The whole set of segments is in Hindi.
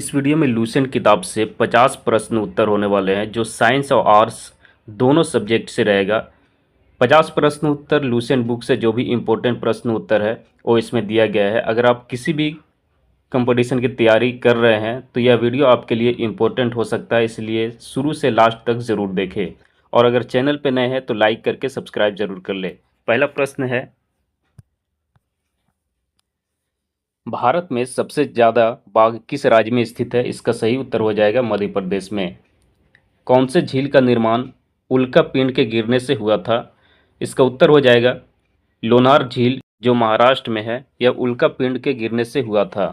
इस वीडियो में लूसेंट किताब से 50 प्रश्न उत्तर होने वाले हैं जो साइंस और आर्ट्स दोनों सब्जेक्ट से रहेगा। 50 प्रश्न उत्तर लूसेंट बुक से जो भी इम्पोर्टेंट प्रश्न उत्तर है वो इसमें दिया गया है। अगर आप किसी भी कंपटीशन की तैयारी कर रहे हैं तो यह वीडियो आपके लिए इम्पोर्टेंट हो सकता है, इसलिए शुरू से लास्ट तक ज़रूर देखें। और अगर चैनल पर नए हैं तो लाइक करके सब्सक्राइब ज़रूर कर ले। पहला प्रश्न है, भारत में सबसे ज़्यादा बाघ किस राज्य में स्थित है? इसका सही उत्तर हो जाएगा मध्य प्रदेश में। कौन से झील का निर्माण उल्का पिंड के गिरने से हुआ था? इसका उत्तर हो जाएगा लोनार झील, जो महाराष्ट्र में है। यह उल्का पिंड के गिरने से हुआ था।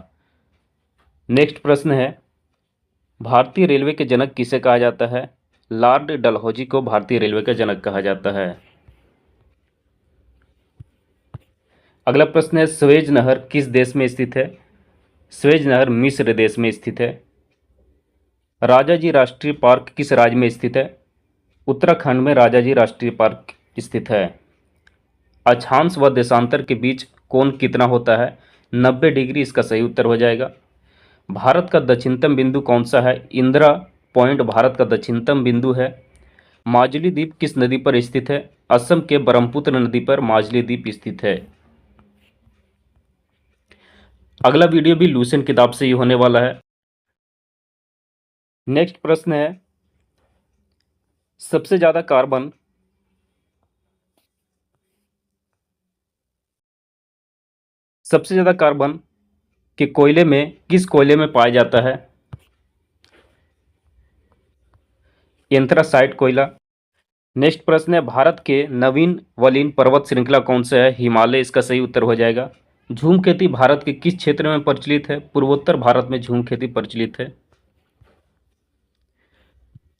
नेक्स्ट प्रश्न है, भारतीय रेलवे के जनक किसे कहा जाता है? लॉर्ड डलहौजी को भारतीय रेलवे का जनक कहा जाता है। अगला प्रश्न है, स्वेज नहर किस देश में स्थित है? स्वेज नहर मिस्र देश में स्थित है। राजाजी राष्ट्रीय पार्क किस राज्य में स्थित है? उत्तराखंड में राजाजी राष्ट्रीय पार्क स्थित है। अक्षांश व देशांतर के बीच कोण कितना होता है? 90 डिग्री इसका सही उत्तर हो जाएगा। भारत का दक्षिणतम बिंदु कौन सा है? इंदिरा पॉइंट भारत का दक्षिणतम बिंदु है। माजुली द्वीप किस नदी पर स्थित है? असम के ब्रह्मपुत्र नदी पर माजुली द्वीप स्थित है। अगला वीडियो भी लूसेंट किताब से ही होने वाला है। नेक्स्ट प्रश्न है, सबसे ज्यादा कार्बन के कोयले में किस कोयले में पाया जाता है? एंथ्रासाइट कोयला। नेक्स्ट प्रश्न है, भारत के नवीन वलीन पर्वत श्रृंखला कौन सा है? हिमालय इसका सही उत्तर हो जाएगा। झूम खेती भारत के किस क्षेत्र में प्रचलित है? पूर्वोत्तर भारत में झूम खेती प्रचलित है।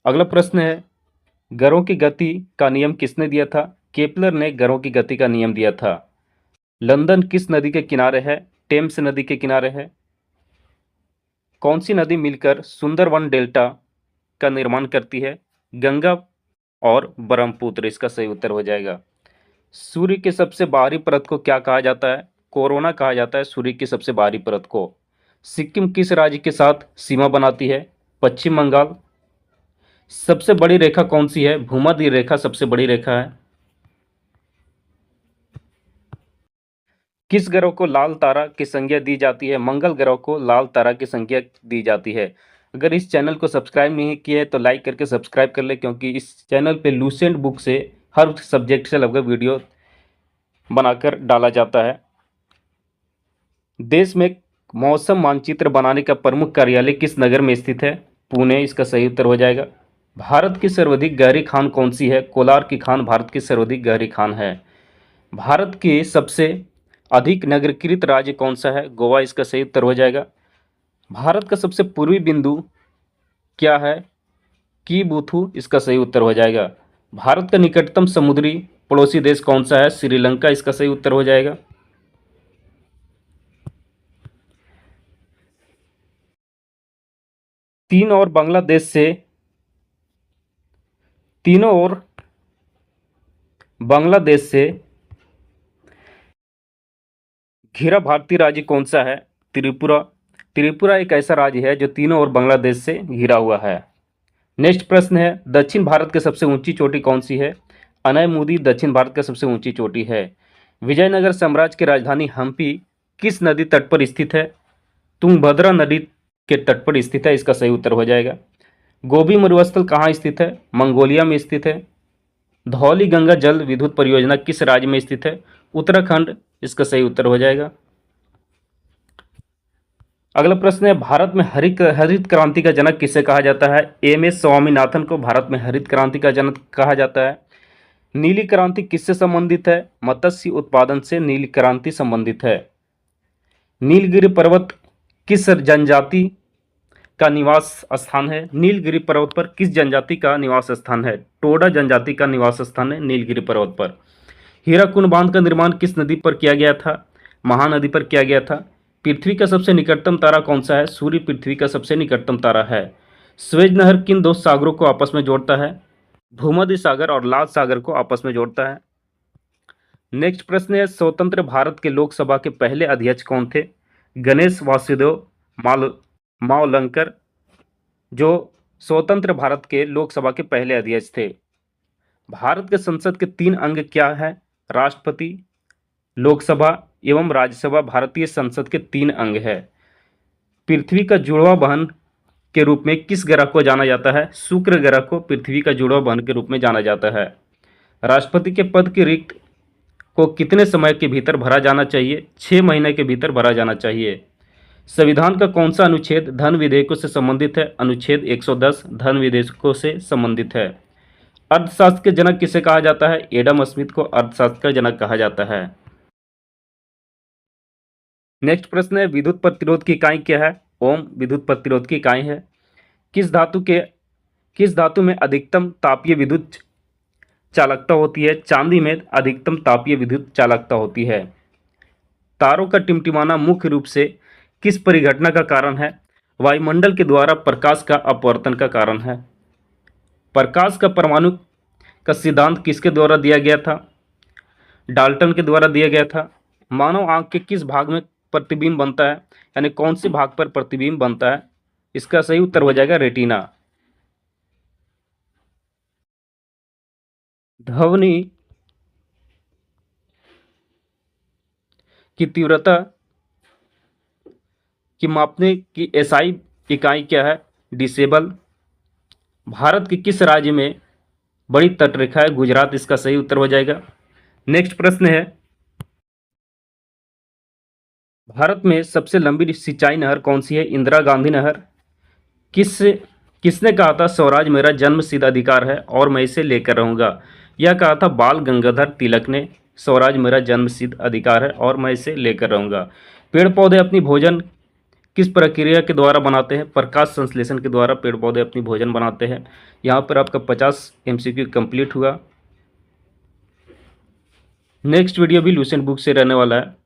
अगला प्रश्न है, गरों की गति का नियम किसने दिया था? केपलर ने गरों की गति का नियम दिया था। लंदन किस नदी के किनारे है? टेम्स नदी के किनारे है। कौन सी नदी मिलकर सुंदरवन डेल्टा का निर्माण करती है? गंगा और ब्रह्मपुत्र इसका सही उत्तर हो जाएगा। सूर्य के सबसे बाहरी परत को क्या कहा जाता है? कोरोना कहा जाता है सूर्य की सबसे बाहरी परत को। सिक्किम किस राज्य के साथ सीमा बनाती है? पश्चिम बंगाल। सबसे बड़ी रेखा कौन सी है? भूमध्य रेखा सबसे बड़ी रेखा है। किस ग्रह को लाल तारा की संज्ञा दी जाती है? मंगल ग्रह को लाल तारा की संज्ञा दी जाती है। अगर इस चैनल को सब्सक्राइब नहीं किया है तो लाइक करके सब्सक्राइब कर ले, क्योंकि इस चैनल पे लूसेंट बुक से हर सब्जेक्ट से लगभग वीडियो बनाकर डाला जाता है। देश में मौसम मानचित्र बनाने का प्रमुख कार्यालय किस नगर में स्थित है? पुणे इसका सही उत्तर हो जाएगा। भारत की सर्वाधिक गहरी खान कौन सी है? कोलार की खान भारत की सर्वाधिक गहरी खान है। भारत के सबसे अधिक नगरीकृत राज्य कौन सा है? गोवा इसका सही उत्तर हो जाएगा। भारत का सबसे पूर्वी बिंदु क्या है? कीबुथु इसका सही उत्तर हो जाएगा। भारत का निकटतम समुद्री पड़ोसी देश कौन सा है? श्रीलंका इसका सही उत्तर हो जाएगा। तीनों ओर बांग्लादेश से घिरा भारतीय राज्य कौन सा है? त्रिपुरा। त्रिपुरा एक ऐसा राज्य है जो तीनों ओर बांग्लादेश से घिरा हुआ है। नेक्स्ट प्रश्न है, दक्षिण भारत की सबसे ऊंची चोटी कौन सी है? अनैमुदी दक्षिण भारत की सबसे ऊंची चोटी है। विजयनगर साम्राज्य की राजधानी हम्पी किस नदी तट पर स्थित है? तुंगभद्रा नदी के तट पर स्थित है, इसका सही उत्तर हो जाएगा। गोबी मरुस्थल कहाँ स्थित है? मंगोलिया में स्थित है। धौली गंगा जल विद्युत परियोजना किस राज्य में स्थित है? उत्तराखंड इसका सही उत्तर हो जाएगा। अगला प्रश्न है, भारत में हरित क्रांति का जनक किसे कहा जाता है? एम.एस. स्वामीनाथन को भारत में हरित क्रांति का जनक कहा जाता है। नीली क्रांति किससे संबंधित है? मत्स्य उत्पादन से नीली क्रांति संबंधित है। नीलगिरी पर्वत किस जनजाति का निवास स्थान है? नीलगिरी पर्वत पर किस जनजाति का निवास स्थान है? टोडा जनजाति का निवास स्थान है नीलगिरी पर्वत पर। हीराकुंड बांध का निर्माण किस नदी पर किया गया था? महानदी पर किया गया था। पृथ्वी का सबसे निकटतम तारा कौन सा है? सूर्य पृथ्वी का सबसे निकटतम तारा है। स्वेज नहर किन दो सागरों को आपस में जोड़ता है? भूमध्य सागर और लाल सागर को आपस में जोड़ता है। नेक्स्ट प्रश्न है, स्वतंत्र भारत के लोकसभा के पहले अध्यक्ष कौन थे? गणेश वासुदेव मावलंकर, जो स्वतंत्र भारत के लोकसभा के पहले अध्यक्ष थे। भारत के संसद के 3 अंग क्या है? राष्ट्रपति, लोकसभा एवं राज्यसभा भारतीय संसद के 3 अंग है। पृथ्वी का जुड़वा बहन के रूप में किस ग्रह को जाना जाता है? शुक्र ग्रह को पृथ्वी का जुड़वा बहन के रूप में जाना जाता है। राष्ट्रपति के पद की रिक्त को कितने समय के भीतर भरा जाना चाहिए? 6 महीने के भीतर भरा जाना चाहिए। संविधान का कौन सा अनुच्छेद धन विधेयकों से संबंधित है? अनुच्छेद 110 धन विधेयकों से संबंधित है। अर्थशास्त्र के जनक किसे कहा जाता है? एडम स्मिथ को अर्थशास्त्र का जनक कहा जाता है। नेक्स्ट प्रश्न है, विद्युत प्रतिरोध की इकाई क्या है? ओम विद्युत प्रतिरोध की इकाई है। किस धातु में अधिकतम तापीय विद्युत चालकता होती है? चांदी में अधिकतम तापीय विद्युत चालकता होती है। तारों का टिमटिमाना मुख्य रूप से किस परिघटना का कारण है? वायुमंडल के द्वारा प्रकाश का अपवर्तन का कारण है। प्रकाश का परमाणु का सिद्धांत किसके द्वारा दिया गया था? डाल्टन के द्वारा दिया गया था। मानव आंख के किस भाग में प्रतिबिंब बनता है, यानी कौन से भाग पर प्रतिबिंब बनता है? इसका सही उत्तर हो जाएगा रेटिना। ध्वनि की तीव्रता की मापने की एसआई इकाई क्या है? डिसेबल। भारत के किस राज्य में बड़ी तटरेखा है? गुजरात। इसका सही उत्तर हो जाएगा। नेक्स्ट प्रश्न है, भारत में सबसे लंबी सिंचाई नहर कौन सी है? इंदिरा गांधी नहर। किसने कहा था स्वराज मेरा जन्मसिद्ध अधिकार है और मैं इसे लेकर रहूंगा? यह कहा था बाल गंगाधर तिलक ने। स्वराज मेरा जन्मसिद्ध अधिकार है और मैं इसे लेकर रहूंगा। पेड़ पौधे अपनी भोजन किस प्रक्रिया के द्वारा बनाते हैं? प्रकाश संश्लेषण के द्वारा पेड़ पौधे अपनी भोजन बनाते हैं। यहाँ पर आपका 50 MCQ कंप्लीट हुआ। नेक्स्ट वीडियो भी लुसेंट बुक से रहने वाला है।